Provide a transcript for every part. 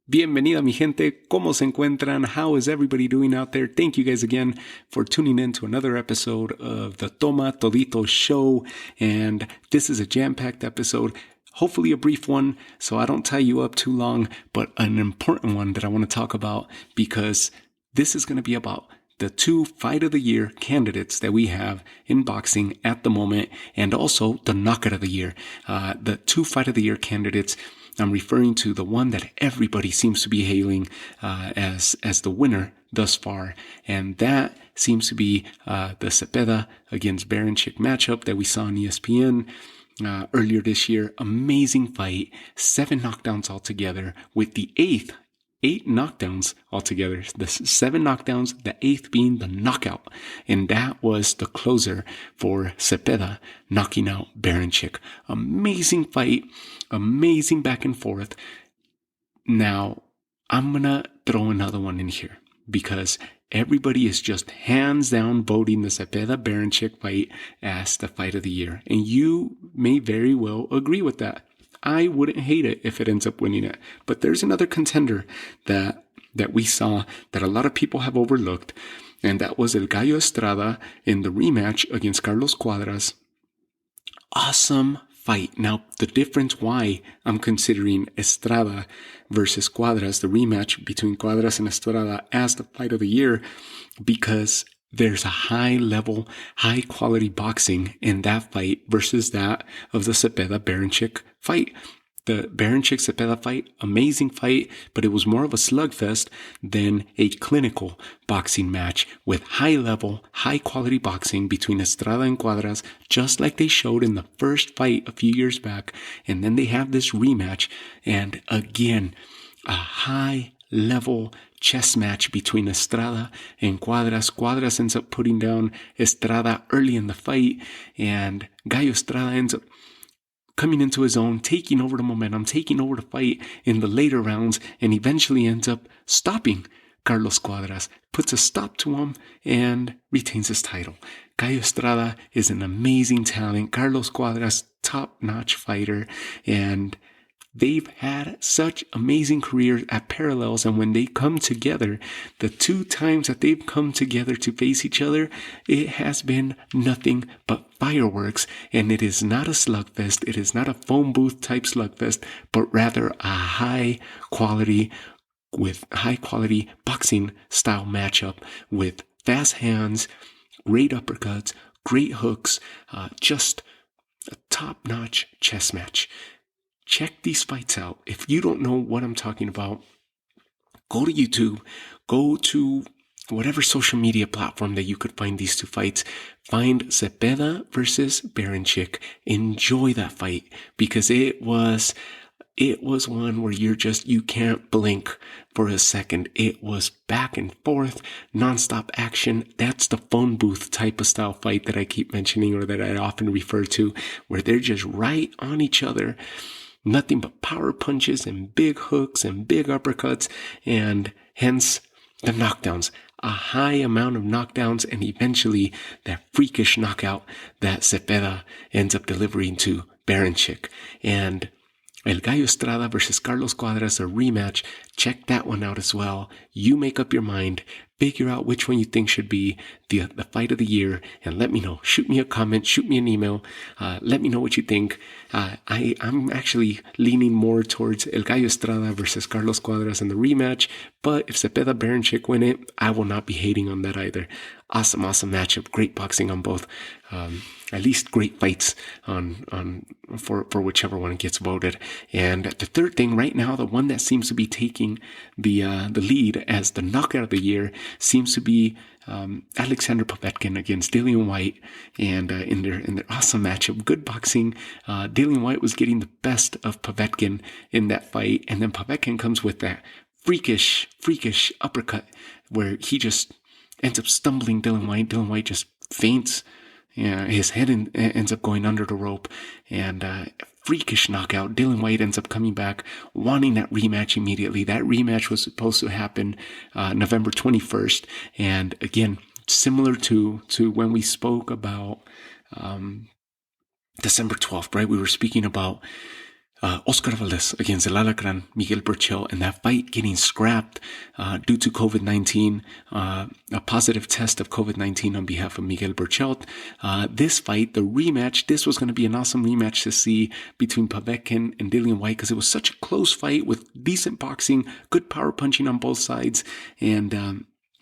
Bienvenida mi gente, ¿cómo se encuentran? How is everybody doing out there? Thank you guys again for tuning in to another episode of the Toma Todito Show. And this is a jam-packed episode, hopefully a brief one, so I don't tie you up too long, but an important one that I want to talk about because this is going to be about the two Fight of the Year candidates that we have in boxing at the moment, and also the Knockout of the Year. The two Fight of the Year candidates, I'm referring to the one that everybody seems to be hailing as the winner thus far, and that seems to be the Zepeda against Baranchyk matchup that we saw on ESPN earlier this year. Amazing fight, 7 knockdowns altogether, with the eight knockdowns altogether. The 7 knockdowns, the 8th being the knockout. And that was the closer for Zepeda, knocking out Baranchyk. Amazing fight, amazing back and forth. Now, I'm going to throw another one in here because everybody is just hands down voting the Zepeda-Baranchyk fight as the fight of the year. And you may very well agree with that. I wouldn't hate it if it ends up winning it. But there's another contender that we saw that a lot of people have overlooked, and that was El Gallo Estrada in the rematch against Carlos Cuadras. Awesome fight. Now, the difference why I'm considering Estrada versus Cuadras, the rematch between Cuadras and Estrada, as the fight of the year, because there's a high level, high quality boxing in that fight versus that of the Zepeda-Baranchyk fight. The Baranchyk-Zepeda fight, amazing fight, but it was more of a slugfest than a clinical boxing match with high level, high quality boxing between Estrada and Cuadras, just like they showed in the first fight a few years back. And then they have this rematch, and again, a high level chess match between Estrada and Cuadras. Cuadras ends up putting down Estrada early in the fight, and Gallo Estrada ends up coming into his own, taking over the momentum, taking over the fight in the later rounds, and eventually ends up stopping Carlos Cuadras, puts a stop to him, and retains his title. Gallo Estrada is an amazing talent. Carlos Cuadras, top-notch fighter, and they've had such amazing careers at parallels, and when they come together, the 2 times that they've come together to face each other, it has been nothing but fireworks, and it is not a slugfest. It is not a phone booth type slugfest, but rather a high quality boxing style matchup with fast hands, great uppercuts, great hooks, just a top-notch chess match. Check these fights out. If you don't know what I'm talking about, go to YouTube, go to whatever social media platform that you could find these 2 fights. Find Zepeda versus Baranchyk. Enjoy that fight because it was one where you can't blink for a second. It was back and forth, nonstop action. That's the phone booth type of style fight that I keep mentioning, or that I often refer to, where they're just right on each other. Nothing but power punches and big hooks and big uppercuts, and hence the knockdowns. A high amount of knockdowns, and eventually that freakish knockout that Zepeda ends up delivering to Baranchyk. And El Gallo Estrada versus Carlos Cuadras, a rematch. Check that one out as well. You make up your mind. Figure out which one you think should be the fight of the year, and let me know. Shoot me a comment, shoot me an email. Let me know what you think. I'm actually leaning more towards El Gallo Estrada versus Carlos Cuadras in the rematch, but if Zepeda-Baranchyk win it, I will not be hating on that either. Awesome matchup. Great boxing on both. At least great fights for whichever one gets voted. And the third thing right now, the one that seems to be taking the lead as the knockout of the year, seems to be Alexander Povetkin against Dillian Whyte, and in their awesome matchup, good boxing. Dillian Whyte was getting the best of Povetkin in that fight, and then Povetkin comes with that freakish uppercut where he just ends up stumbling Dillian Whyte. Dillian Whyte just faints. Yeah, his head ends up going under the rope, and freakish knockout. Dillian Whyte ends up coming back, wanting that rematch immediately. That rematch was supposed to happen November 21st, and again, similar to when we spoke about December 12th, right? We were speaking about Oscar Valdez against El Alacran, Miguel Burchell, and that fight getting scrapped due to COVID-19, a positive test of COVID-19 on behalf of Miguel Burchell. This fight, the rematch, this was going to be an awesome rematch to see between Povetkin and Dillian Whyte because it was such a close fight with decent boxing, good power punching on both sides, and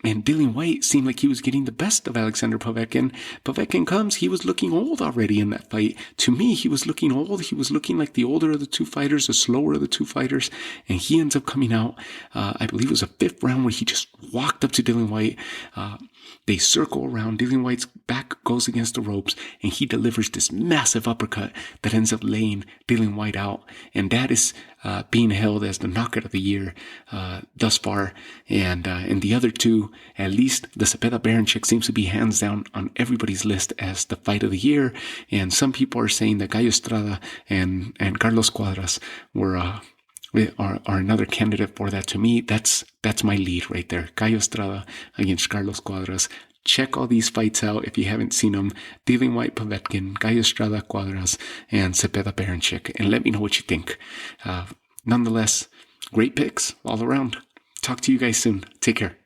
Dillian Whyte seemed like he was getting the best of Alexander Povetkin. Povetkin comes, he was looking old already in that fight. To me, he was looking old. He was looking like the older of the two fighters, the slower of the two fighters. And he ends up coming out, I believe it was a fifth round where he just walked up to Dillian Whyte. They circle around. Dillian Whyte's back goes against the ropes, and he delivers this massive uppercut that ends up laying Dillian Whyte out. And that is being held as the knockout of the year thus far. And the other two, at least the Zepeda Baranchyk seems to be hands down on everybody's list as the fight of the year. And some people are saying that Gallo Estrada and Carlos Cuadras are another candidate for that. To me, that's my lead right there. Gallo Estrada against Carlos Cuadras. Check all these fights out if you haven't seen them. Dillian Whyte, Povetkin, Gallo Estrada, Cuadras, and Zepeda Baranchyk. And let me know what you think. Nonetheless, great picks all around. Talk to you guys soon. Take care.